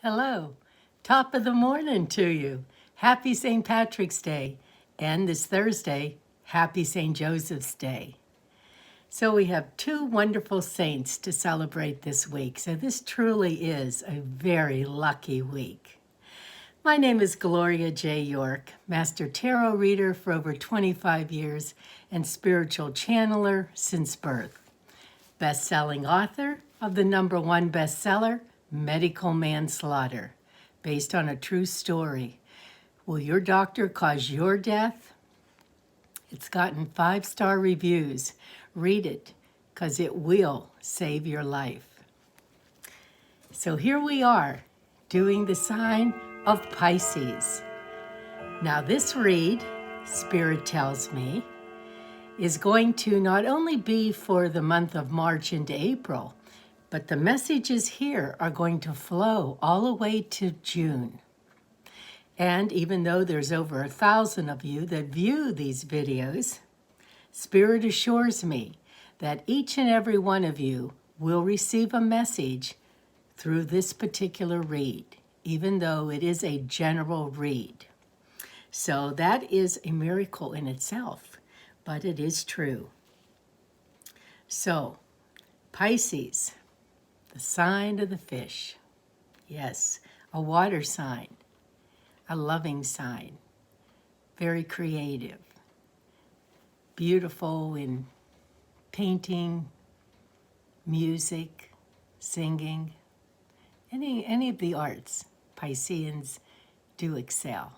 Hello. Top of the morning to you. Happy St. Patrick's Day. And this Thursday, Happy St. Joseph's Day. So we have two wonderful saints to celebrate this week. So this truly is a very lucky week. My name is Gloria J. York, Master Tarot Reader for over 25 years and spiritual channeler since birth. Best-selling author of the #1 bestseller, Medical Manslaughter, based on a true story. Will your doctor cause your death? It's gotten 5-star reviews. Read it, because it will save your life. So here we are, doing the sign of Pisces. Now this read, Spirit tells me, is going to not only be for the month of March into April, but the messages here are going to flow all the way to June. And even though there's over 1,000 of you that view these videos, Spirit assures me that each and every one of you will receive a message through this particular read, even though it is a general read. So that is a miracle in itself, but it is true. So, Pisces, the sign of the fish. Yes, a water sign, a loving sign, very creative, beautiful in painting, music, singing, any of the arts. Pisceans do excel.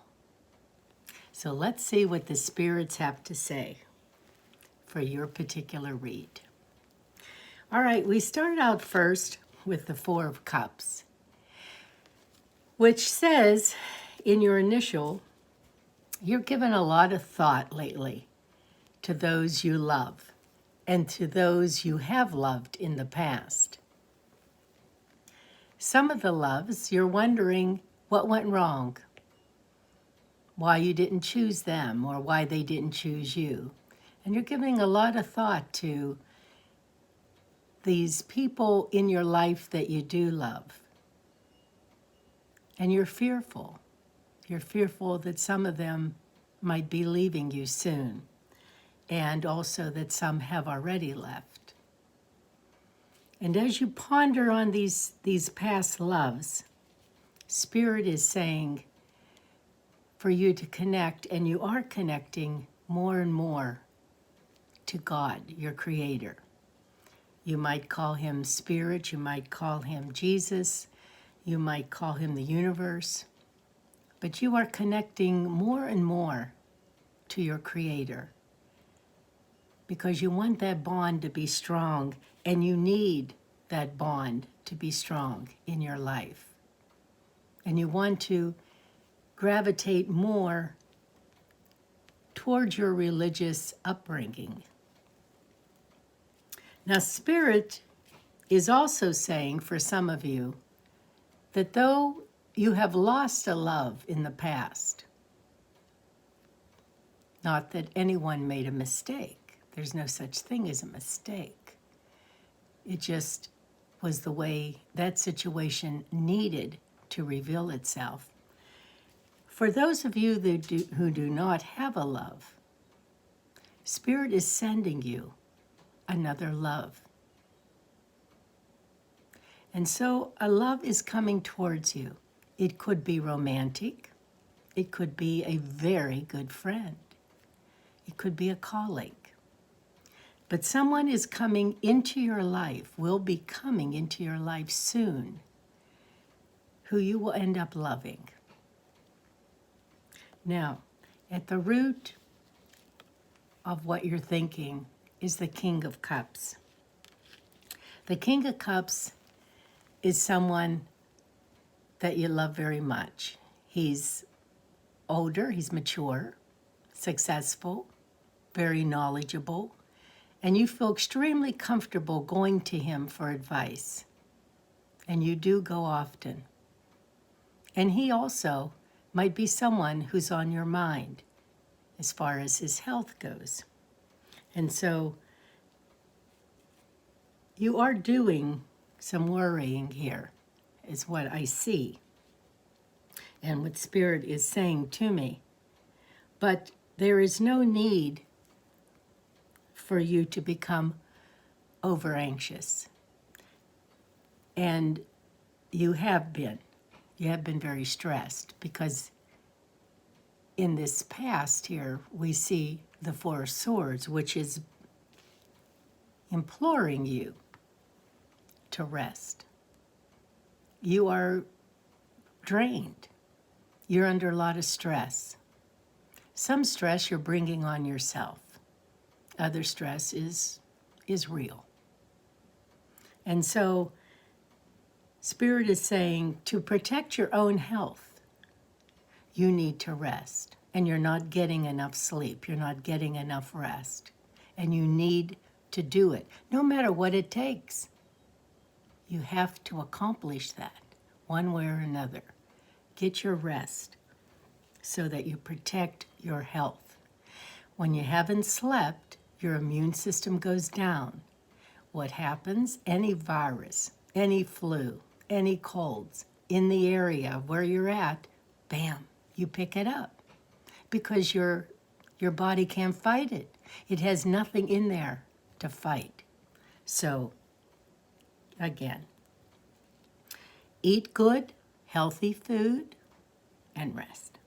So let's see what the spirits have to say for your particular read. All right, we start out first with the 4 of Cups, which says in your initial, you're given a lot of thought lately to those you love and to those you have loved in the past. Some of the loves, you're wondering what went wrong, why you didn't choose them or why they didn't choose you. And you're giving a lot of thought to these people in your life that you do love. And you're fearful. You're fearful that some of them might be leaving you soon, and also that some have already left. And as you ponder on these past loves, Spirit is saying for you to connect, and you are connecting more and more to God, your Creator. You might call him Spirit, you might call him Jesus, you might call him the universe, but you are connecting more and more to your Creator because you want that bond to be strong, and you need that bond to be strong in your life. And you want to gravitate more towards your religious upbringing. Now, Spirit is also saying for some of you that though you have lost a love in the past, not that anyone made a mistake. There's no such thing as a mistake. It just was the way that situation needed to reveal itself. For those of you who do not have a love, Spirit is sending you another love. And so a love is coming towards you. It could be romantic. It could be a very good friend. It could be a colleague. But someone is coming into your life, will be coming into your life soon, who you will end up loving. Now, at the root of what you're thinking is the King of Cups. The King of Cups is someone that you love very much. He's older, he's mature, successful, very knowledgeable, and you feel extremely comfortable going to him for advice. And you do go often. And he also might be someone who's on your mind as far as his health goes. And so you are doing some worrying here, is what I see. and what Spirit is saying to me. But there is no need for you to become over anxious. And you have been. You have been very stressed because in this past here, we see the Four of Swords, which is imploring you to rest. You are drained. You're under a lot of stress. Some stress you're bringing on yourself. Other stress is real. And so Spirit is saying to protect your own health, you need to rest. And you're not getting enough sleep. You're not getting enough rest. And you need to do it, no matter what it takes. You have to accomplish that one way or another. Get your rest so that you protect your health. When you haven't slept, your immune system goes down. What happens? Any virus, any flu, any colds in the area where you're at, bam, you pick it up because your body can't fight it. It has nothing in there to fight. So, again, eat good, healthy food, and rest.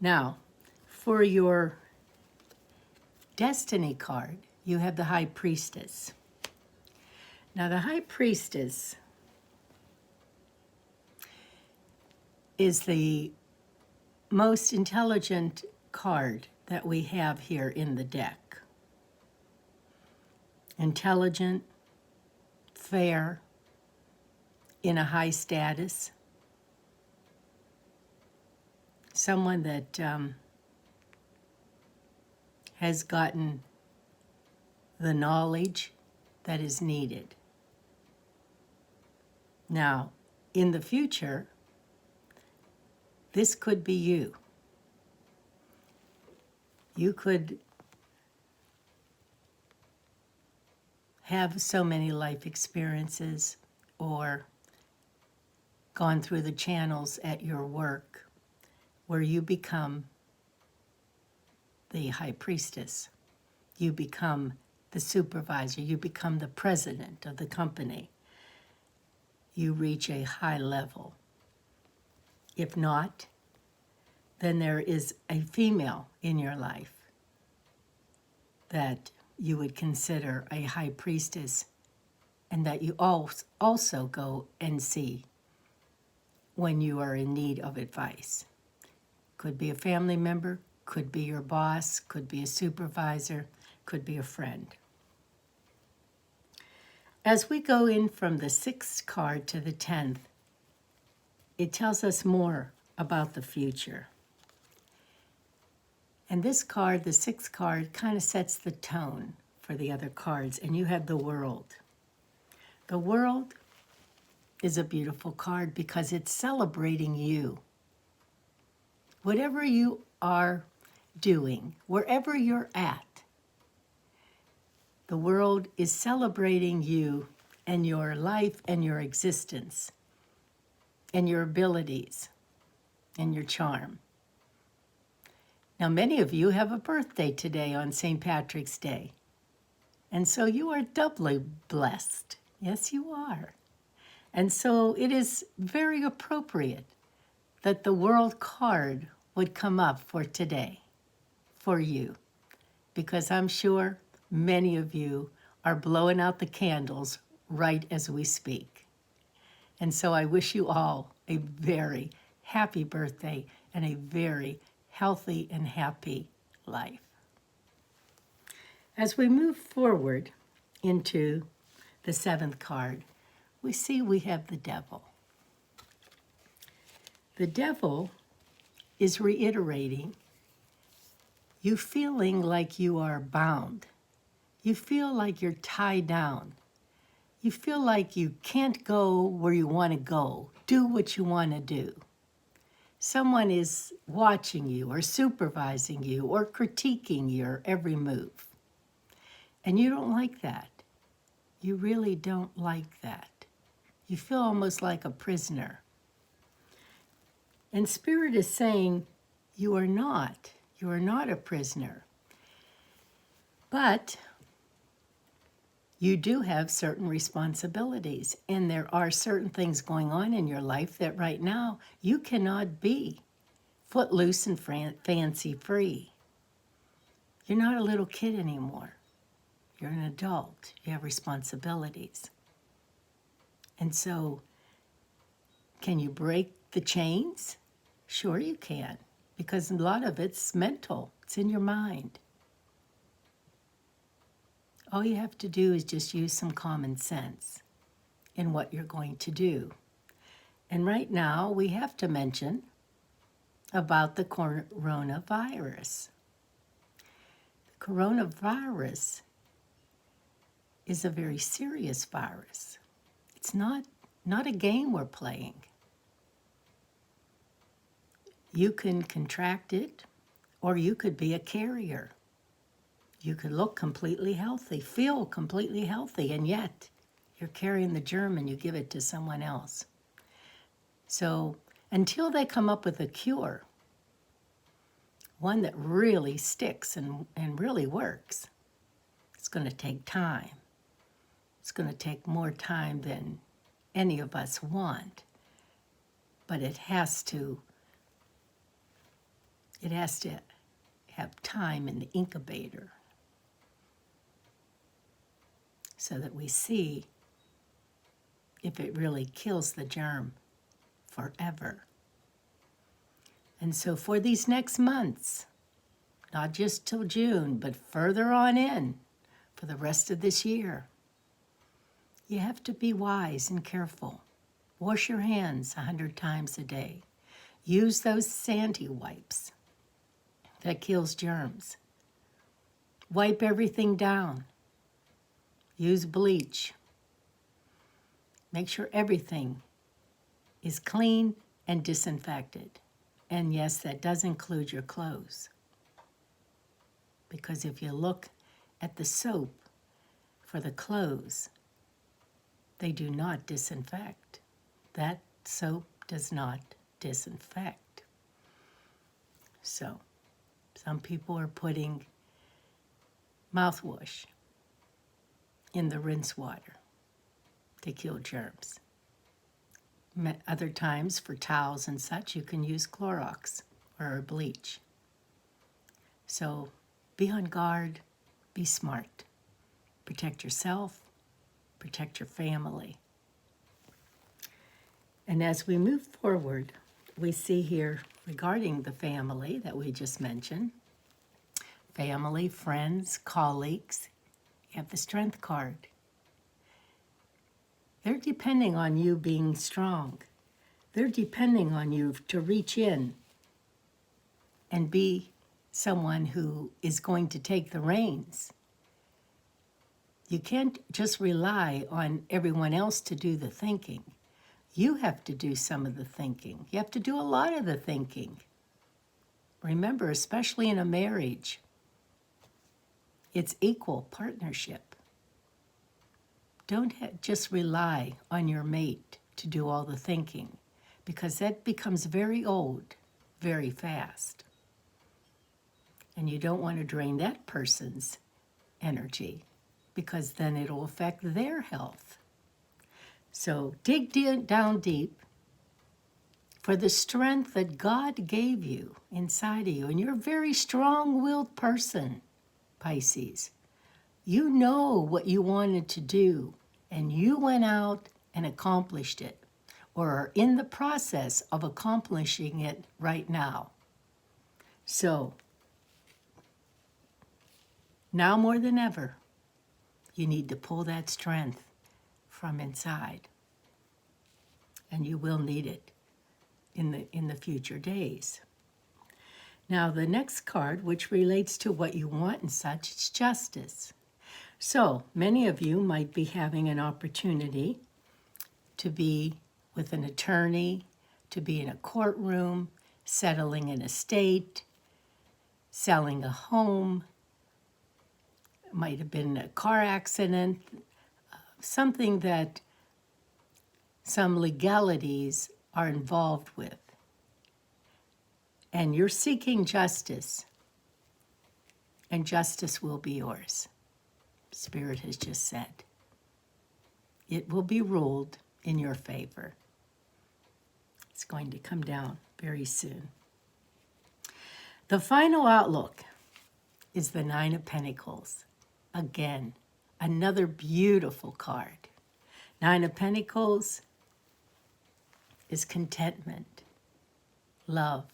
Now, for your destiny card, you have the High Priestess. Now, the High Priestess is the most intelligent card that we have here in the deck. Intelligent, fair, in a high status. Someone that has gotten the knowledge that is needed. Now, in the future, this could be you. You could have so many life experiences or gone through the channels at your work where you become the High Priestess. You become the supervisor. You become the president of the company. You reach a high level. If not, then there is a female in your life that you would consider a high priestess and that you also go and see when you are in need of advice. Could be a family member, could be your boss, could be a supervisor, could be a friend. As we go in from the 6th card to the 10th, it tells us more about the future. And this card, the 6th card, kind of sets the tone for the other cards, and you have the World. The World is a beautiful card because it's celebrating you. Whatever you are doing, wherever you're at, the World is celebrating you and your life and your existence and your abilities and your charm. Now, many of you have a birthday today on St. Patrick's Day, and so you are doubly blessed. Yes, you are. And so it is very appropriate that the World card would come up for today, for you, because I'm sure many of you are blowing out the candles right as we speak. And so I wish you all a very happy birthday and a very healthy and happy life. As we move forward into the 7th card, we see we have the Devil. The Devil is reiterating you feeling like you are bound. You feel like you're tied down. You feel like you can't go where you want to go, do what you want to do. Someone is watching you or supervising you or critiquing your every move. And you don't like that. You really don't like that. You feel almost like a prisoner. And Spirit is saying, you are not. You are not a prisoner. But you do have certain responsibilities. And there are certain things going on in your life that right now you cannot be footloose and fancy free. You're not a little kid anymore. You're an adult. You have responsibilities. And so, can you break the chains? Sure you can, because a lot of it's mental. It's in your mind. All you have to do is just use some common sense in what you're going to do. And right now, we have to mention about the coronavirus. The coronavirus is a very serious virus. It's not a game we're playing. You can contract it, or you could be a carrier. You could look completely healthy, feel completely healthy, and yet you're carrying the germ and you give it to someone else. So until they come up with a cure, one that really sticks and really works, it's going to take time. It's going to take more time than any of us want, but it has to have time in the incubator so that we see if it really kills the germ forever. And so for these next months, not just till June, but further on in, for the rest of this year, you have to be wise and careful. Wash your hands 100 times a day. Use those Sandy wipes that kills germs. Wipe everything down. Use bleach. Make sure everything is clean and disinfected. And yes, that does include your clothes. Because if you look at the soap for the clothes, they do not disinfect. That soap does not disinfect. So, some people are putting mouthwash in the rinse water to kill germs. Other times, for towels and such, you can use Clorox or bleach. So, be on guard, be smart. Protect yourself, protect your family. And as we move forward, we see here regarding the family that we just mentioned, family, friends, colleagues, you have the Strength card. They're depending on you being strong. They're depending on you to reach in and be someone who is going to take the reins. You can't just rely on everyone else to do the thinking. You have to do some of the thinking. You have to do a lot of the thinking. Remember, especially in a marriage, it's equal partnership. Don't just rely on your mate to do all the thinking, because that becomes very old very fast. And you don't want to drain that person's energy, because then it'll affect their health. So dig down deep for the strength that God gave you inside of you. And you're a very strong-willed person, Pisces. You know what you wanted to do, and you went out and accomplished it, or are in the process of accomplishing it right now. So, now more than ever, you need to pull that strength from inside. And you will need it in the future days. Now, the next card, which relates to what you want and such, it's justice. So, many of you might be having an opportunity to be with an attorney, to be in a courtroom, settling an estate, selling a home. It might have been a car accident, something that some legalities are involved with. And you're seeking justice, and justice will be yours. Spirit has just said. It will be ruled in your favor. It's going to come down very soon. The final outlook is the Nine of Pentacles. Again, another beautiful card. Nine of Pentacles is contentment, love,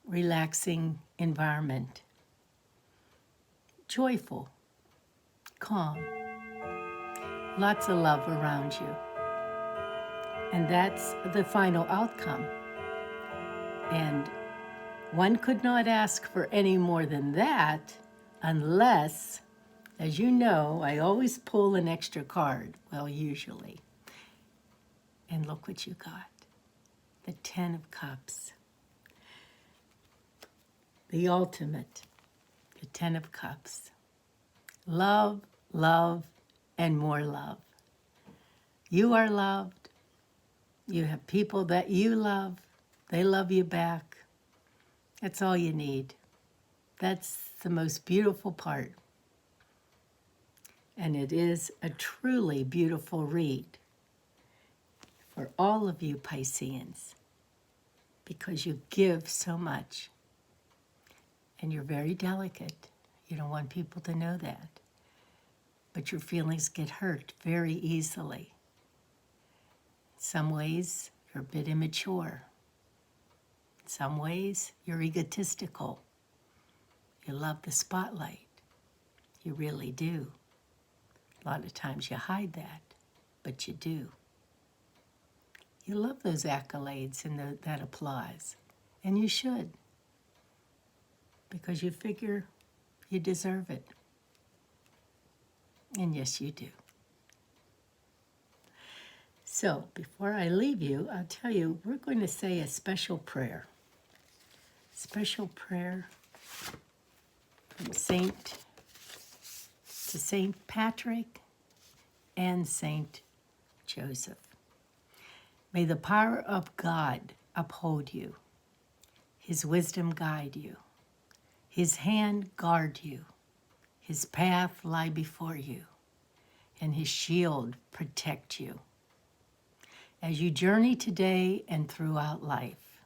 relaxing environment, joyful, calm, lots of love around you. And that's the final outcome. And one could not ask for any more than that unless, as you know, I always pull an extra card, well, usually. And look what you got, the Ten of Cups. The ultimate, the Ten of Cups. Love, love, and more love. You are loved. You have people that you love. They love you back. That's all you need. That's the most beautiful part. And it is a truly beautiful read for all of you Pisceans, because you give so much. And you're very delicate. You don't want people to know that. But your feelings get hurt very easily. In some ways, you're a bit immature. In some ways, you're egotistical. You love the spotlight. You really do. A lot of times you hide that, but you do. You love those accolades and that applause, and you should, because you figure you deserve it. And yes, you do. So, before I leave you, I'll tell you, we're going to say a special prayer. Special prayer from Saint Patrick and Saint Joseph. May the power of God uphold you, His wisdom guide you, His hand guard you, His path lie before you, and His shield protect you as you journey today and throughout life.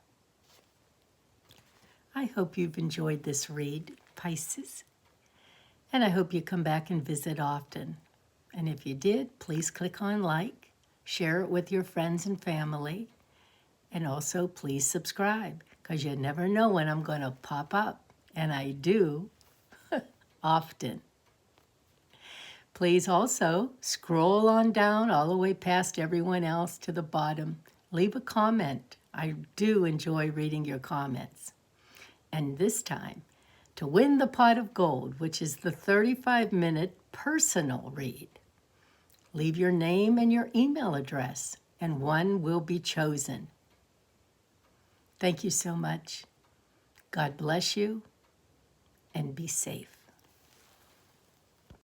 I hope you've enjoyed this read, Pisces, and I hope you come back and visit often. And if you did, please click on like, share it with your friends and family, and also please subscribe, because you never know when I'm going to pop up, and I do often. Please also scroll on down all the way past everyone else to the bottom. Leave a comment. I do enjoy reading your comments. And this time, to win the pot of gold, which is the 35-minute personal read, leave your name and your email address, and one will be chosen. Thank you so much. God bless you, and be safe.